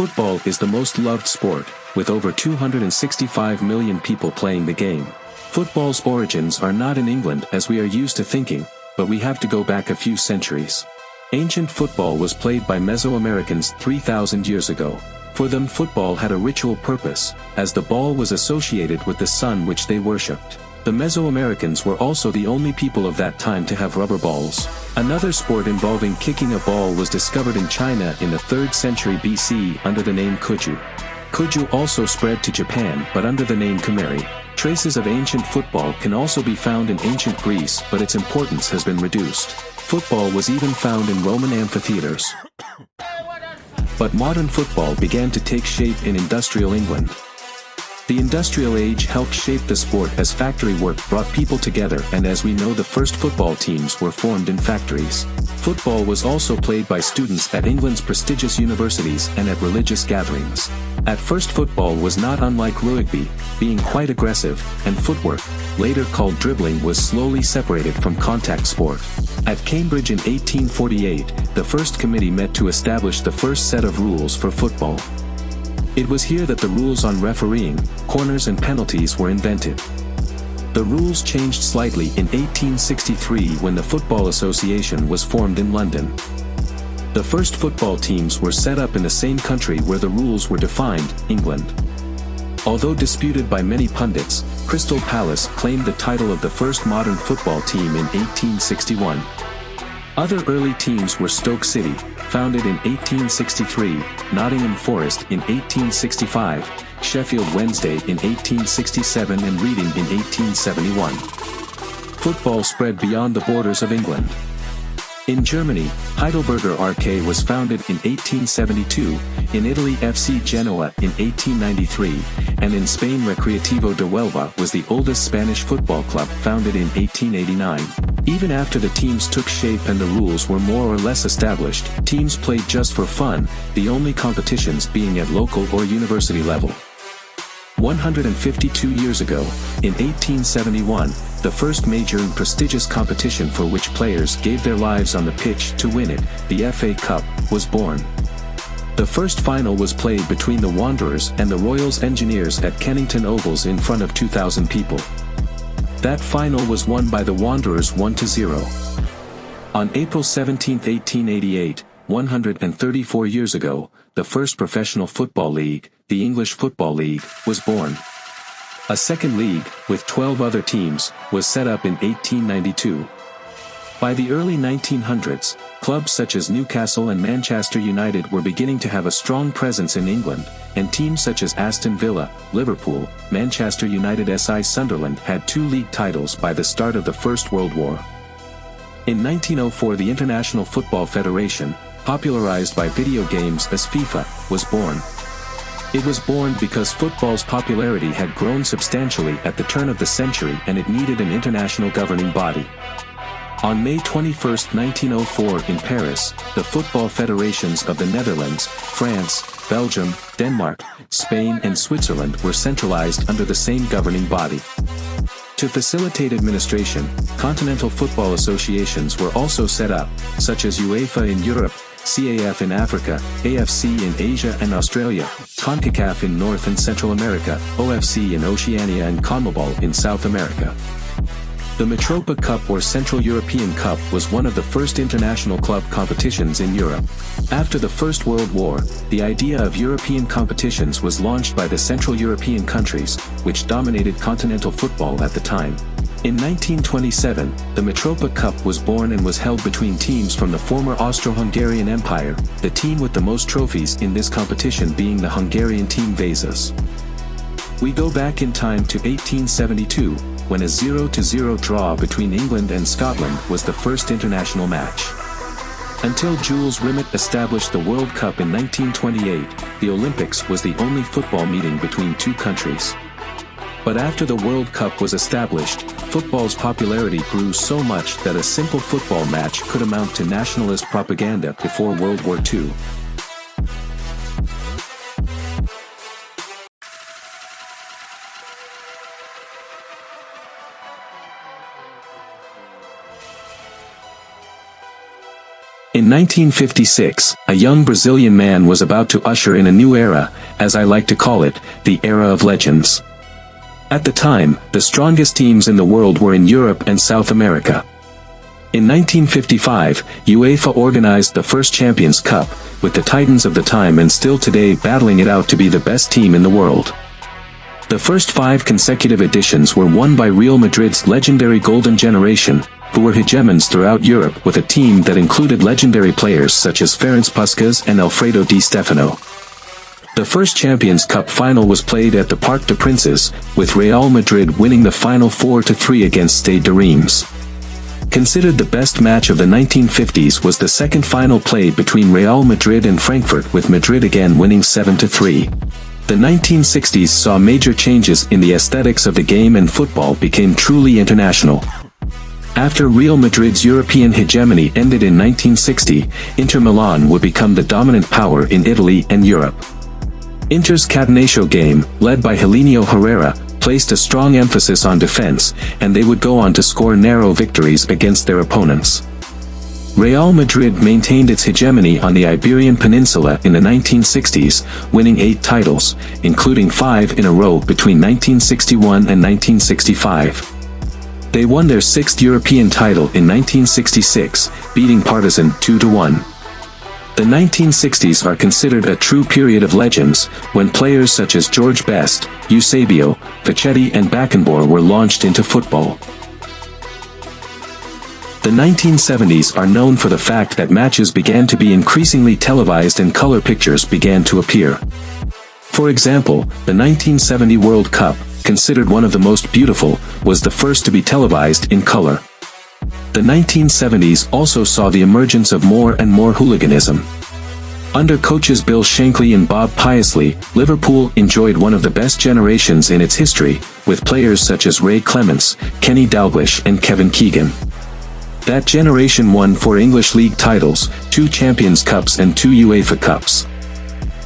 Football is the most loved sport, with over 265 million people playing the game. Football's origins are not in England as we are used to thinking, but we have to go back a few centuries. Ancient football was played by Mesoamericans 3,000 years ago. For them, football had a ritual purpose, as the ball was associated with the sun which they worshipped. The Mesoamericans were also the only people of that time to have rubber balls. Another sport involving kicking a ball was discovered in China in the 3rd century BC under the name Kuju. Kuju also spread to Japan but under the name Kumari. Traces of ancient football can also be found in ancient Greece, but its importance has been reduced. Football was even found in Roman amphitheaters. But modern football began to take shape in industrial England. The industrial age helped shape the sport as factory work brought people together, and as we know, the first football teams were formed in factories. Football was also played by students at England's prestigious universities and at religious gatherings. At first, football was not unlike rugby, being quite aggressive, and footwork, later called dribbling, was slowly separated from contact sport. At Cambridge in 1848, the first committee met to establish the first set of rules for football. It was here that the rules on refereeing, corners and penalties were invented. The rules changed slightly in 1863 when the Football Association was formed in London. The first football teams were set up in the same country where the rules were defined, England. Although disputed by many pundits, Crystal Palace claimed the title of the first modern football team in 1861. Other early teams were Stoke City, founded in 1863, Nottingham Forest in 1865, Sheffield Wednesday in 1867 and Reading in 1871. Football spread beyond the borders of England. In Germany, Heidelberger RK was founded in 1872, in Italy FC Genoa in 1893, and in Spain Recreativo de Huelva was the oldest Spanish football club, founded in 1889. Even after the teams took shape and the rules were more or less established, teams played just for fun, the only competitions being at local or university level. 152 years ago, in 1871, the first major and prestigious competition for which players gave their lives on the pitch to win it, the FA Cup, was born. The first final was played between the Wanderers and the Royals Engineers at Kennington Ovals in front of 2,000 people. That final was won by the Wanderers 1-0. On April 17, 1888, 134 years ago, the first professional football league, the English Football League, was born. A second league, with 12 other teams, was set up in 1892. By the early 1900s, clubs such as Newcastle and Manchester United were beginning to have a strong presence in England, and teams such as Aston Villa, Liverpool, Manchester United SI Sunderland had 2 league titles by the start of the First World War. In 1904, the International Football Federation, popularized by video games as FIFA, was born. It was born because football's popularity had grown substantially at the turn of the century and it needed an international governing body. On May 21, 1904 in Paris, the football federations of the Netherlands, France, Belgium, Denmark, Spain and Switzerland were centralized under the same governing body. To facilitate administration, continental football associations were also set up, such as UEFA in Europe, CAF in Africa, AFC in Asia and Australia, CONCACAF in North and Central America, OFC in Oceania and CONMEBOL in South America. The Mitropa Cup or Central European Cup was one of the first international club competitions in Europe. After the First World War, the idea of European competitions was launched by the Central European countries, which dominated continental football at the time. In 1927, the Mitropa Cup was born and was held between teams from the former Austro-Hungarian Empire, the team with the most trophies in this competition being the Hungarian team Vasas. We go back in time to 1872, when a 0-0 draw between England and Scotland was the first international match. Until Jules Rimet established the World Cup in 1928, the Olympics was the only football meeting between two countries. But after the World Cup was established, football's popularity grew so much that a simple football match could amount to nationalist propaganda before World War II. In 1956, a young Brazilian man was about to usher in a new era, as I like to call it, the era of legends. At the time, the strongest teams in the world were in Europe and South America. In 1955, UEFA organized the first Champions Cup, with the titans of the time and still today battling it out to be the best team in the world. The first 5 consecutive editions were won by Real Madrid's legendary Golden Generation, who were hegemons throughout Europe with a team that included legendary players such as Ferenc Puskás and Alfredo Di Stefano. The first Champions Cup final was played at the Parc des Princes, with Real Madrid winning the final 4-3 against Stade de Reims. Considered the best match of the 1950s was the second final played between Real Madrid and Frankfurt, with Madrid again winning 7-3. The 1960s saw major changes in the aesthetics of the game and football became truly international. After Real Madrid's European hegemony ended in 1960, Inter Milan would become the dominant power in Italy and Europe. Inter's Catenaccio game, led by Helenio Herrera, placed a strong emphasis on defense, and they would go on to score narrow victories against their opponents. Real Madrid maintained its hegemony on the Iberian Peninsula in the 1960s, winning 8 titles, including 5 in a row between 1961 and 1965. They won their 6th European title in 1966, beating Partizan 2-1. The 1960s are considered a true period of legends, when players such as George Best, Eusebio, Facchetti and Beckenbauer were launched into football. The 1970s are known for the fact that matches began to be increasingly televised and color pictures began to appear. For example, the 1970 World Cup, considered one of the most beautiful, was the first to be televised in color. The 1970s also saw the emergence of more and more hooliganism. Under coaches Bill Shankly and Bob Paisley, Liverpool enjoyed one of the best generations in its history, with players such as Ray Clemence, Kenny Dalglish and Kevin Keegan. That generation won 4 English League titles, 2 Champions Cups and 2 UEFA Cups.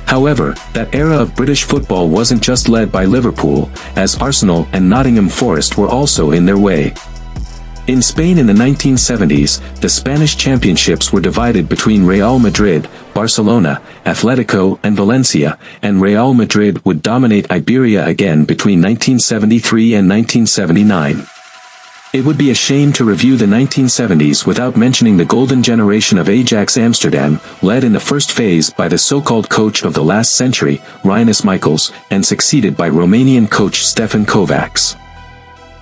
However, that era of British football wasn't just led by Liverpool, as Arsenal and Nottingham Forest were also in their way. In Spain in the 1970s, the Spanish championships were divided between Real Madrid, Barcelona, Atletico and Valencia, and Real Madrid would dominate Iberia again between 1973 and 1979. It would be a shame to review the 1970s without mentioning the golden generation of Ajax Amsterdam, led in the first phase by the so-called coach of the last century, Rinus Michels, and succeeded by Romanian coach Stefan Kovacs.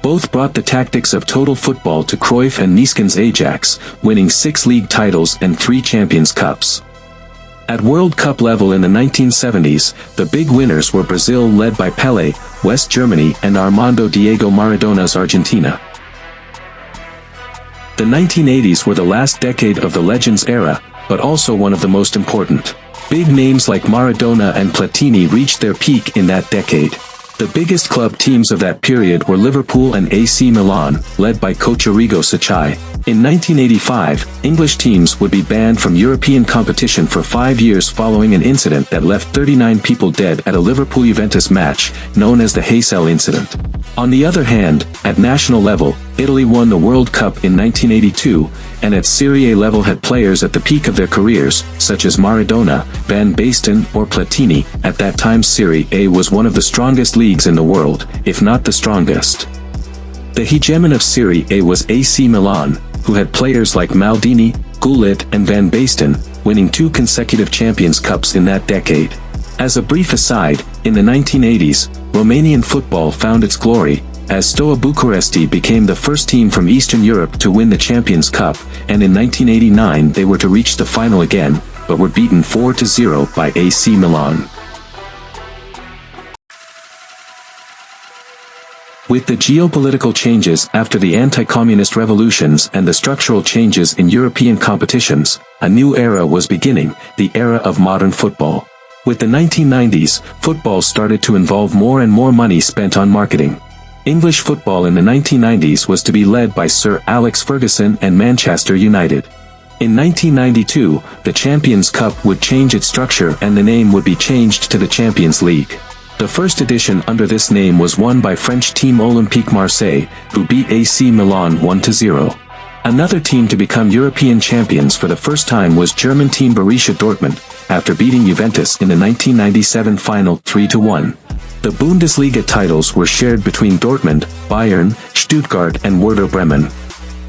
Both brought the tactics of total football to Cruyff and Neeskens Ajax, winning 6 league titles and 3 Champions Cups. At World Cup level in the 1970s, the big winners were Brazil led by Pelé, West Germany and Armando Diego Maradona's Argentina. The 1980s were the last decade of the Legends era, but also one of the most important. Big names like Maradona and Platini reached their peak in that decade. The biggest club teams of that period were Liverpool and AC Milan, led by coach Arrigo Sacchi. In 1985, English teams would be banned from European competition for 5 years following an incident that left 39 people dead at a Liverpool-Juventus match, known as the Heysel incident. On the other hand, at national level, Italy won the World Cup in 1982, and at Serie A level had players at the peak of their careers, such as Maradona, Van Basten or Platini. At that time Serie A was one of the strongest leagues in the world, if not the strongest. The hegemon of Serie A was AC Milan, who had players like Maldini, Gullit and Van Basten, winning 2 consecutive Champions Cups in that decade. As a brief aside, in the 1980s, Romanian football found its glory, as Steaua Bucuresti became the first team from Eastern Europe to win the Champions Cup, and in 1989 they were to reach the final again, but were beaten 4-0 by AC Milan. With the geopolitical changes after the anti-communist revolutions and the structural changes in European competitions, a new era was beginning, the era of modern football. With the 1990s, football started to involve more and more money spent on marketing. English football in the 1990s was to be led by Sir Alex Ferguson and Manchester United. In 1992, the Champions Cup would change its structure and the name would be changed to the Champions League. The first edition under this name was won by French team Olympique Marseille, who beat AC Milan 1-0. Another team to become European champions for the first time was German team Borussia Dortmund, after beating Juventus in the 1997 final 3-1. The Bundesliga titles were shared between Dortmund, Bayern, Stuttgart and Werder Bremen.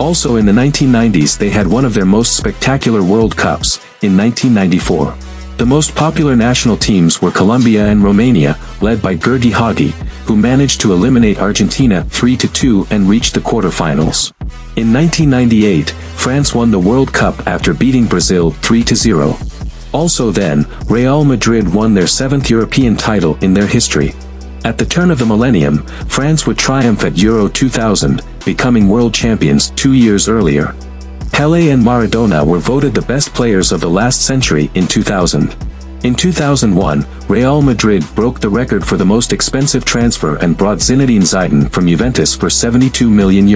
Also in the 1990s they had one of their most spectacular World Cups, in 1994. The most popular national teams were Colombia and Romania, led by Gurgi Hagi, who managed to eliminate Argentina 3-2 and reach the quarterfinals. In 1998, France won the World Cup after beating Brazil 3-0. Also then, Real Madrid won their 7th European title in their history. At the turn of the millennium, France would triumph at Euro 2000, becoming world champions 2 years earlier. Pelé and Maradona were voted the best players of the last century in 2000. In 2001, Real Madrid broke the record for the most expensive transfer and brought Zinedine Zidane from Juventus for €72 million.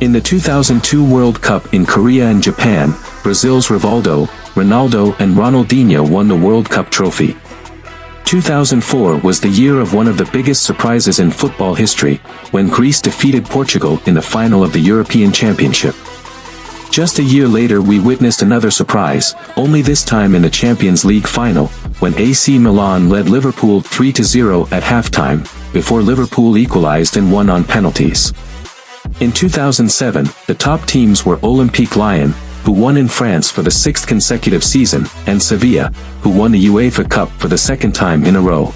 In the 2002 World Cup in Korea and Japan, Brazil's Ronaldo and Ronaldinho won the World Cup trophy. 2004 was the year of one of the biggest surprises in football history, when Greece defeated Portugal in the final of the European Championship. Just a year later we witnessed another surprise, only this time in the Champions League final, when AC Milan led Liverpool 3-0 at halftime, before Liverpool equalized and won on penalties. In 2007, the top teams were Olympique Lyon, who won in France for the 6th consecutive season, and Sevilla, who won the UEFA Cup for the 2nd time in a row.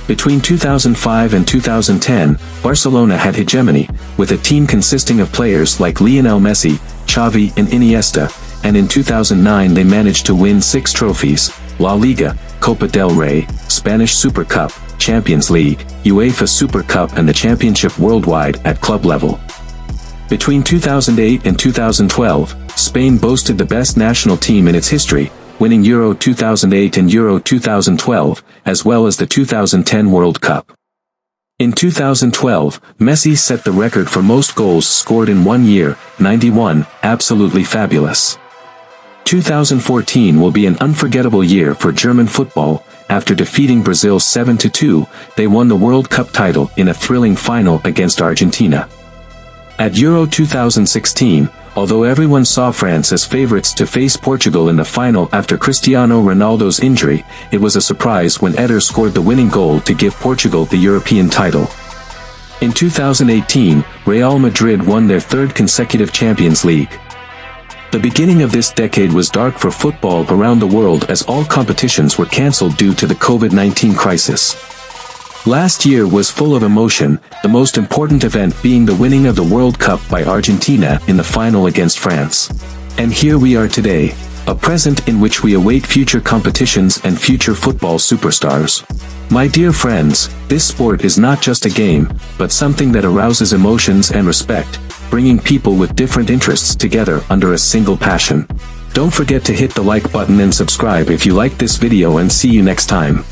Between 2005 and 2010, Barcelona had hegemony, with a team consisting of players like Lionel Messi, Xavi and Iniesta, and in 2009 they managed to win 6 trophies: La Liga, Copa del Rey, Spanish Super Cup, Champions League, UEFA Super Cup and the Championship worldwide at club level. Between 2008 and 2012, Spain boasted the best national team in its history, winning Euro 2008 and Euro 2012, as well as the 2010 World Cup. In 2012, Messi set the record for most goals scored in one year, 91, absolutely fabulous. 2014 will be an unforgettable year for German football. After defeating Brazil 7-2, they won the World Cup title in a thrilling final against Argentina. At Euro 2016, although everyone saw France as favorites to face Portugal in the final after Cristiano Ronaldo's injury, it was a surprise when Eder scored the winning goal to give Portugal the European title. In 2018, Real Madrid won their 3rd consecutive Champions League. The beginning of this decade was dark for football around the world as all competitions were cancelled due to the COVID-19 crisis. Last year was full of emotion, the most important event being the winning of the World Cup by Argentina in the final against France. And here we are today, a present in which we await future competitions and future football superstars. My dear friends, this sport is not just a game, but something that arouses emotions and respect, bringing people with different interests together under a single passion. Don't forget to hit the like button and subscribe if you liked this video, and see you next time.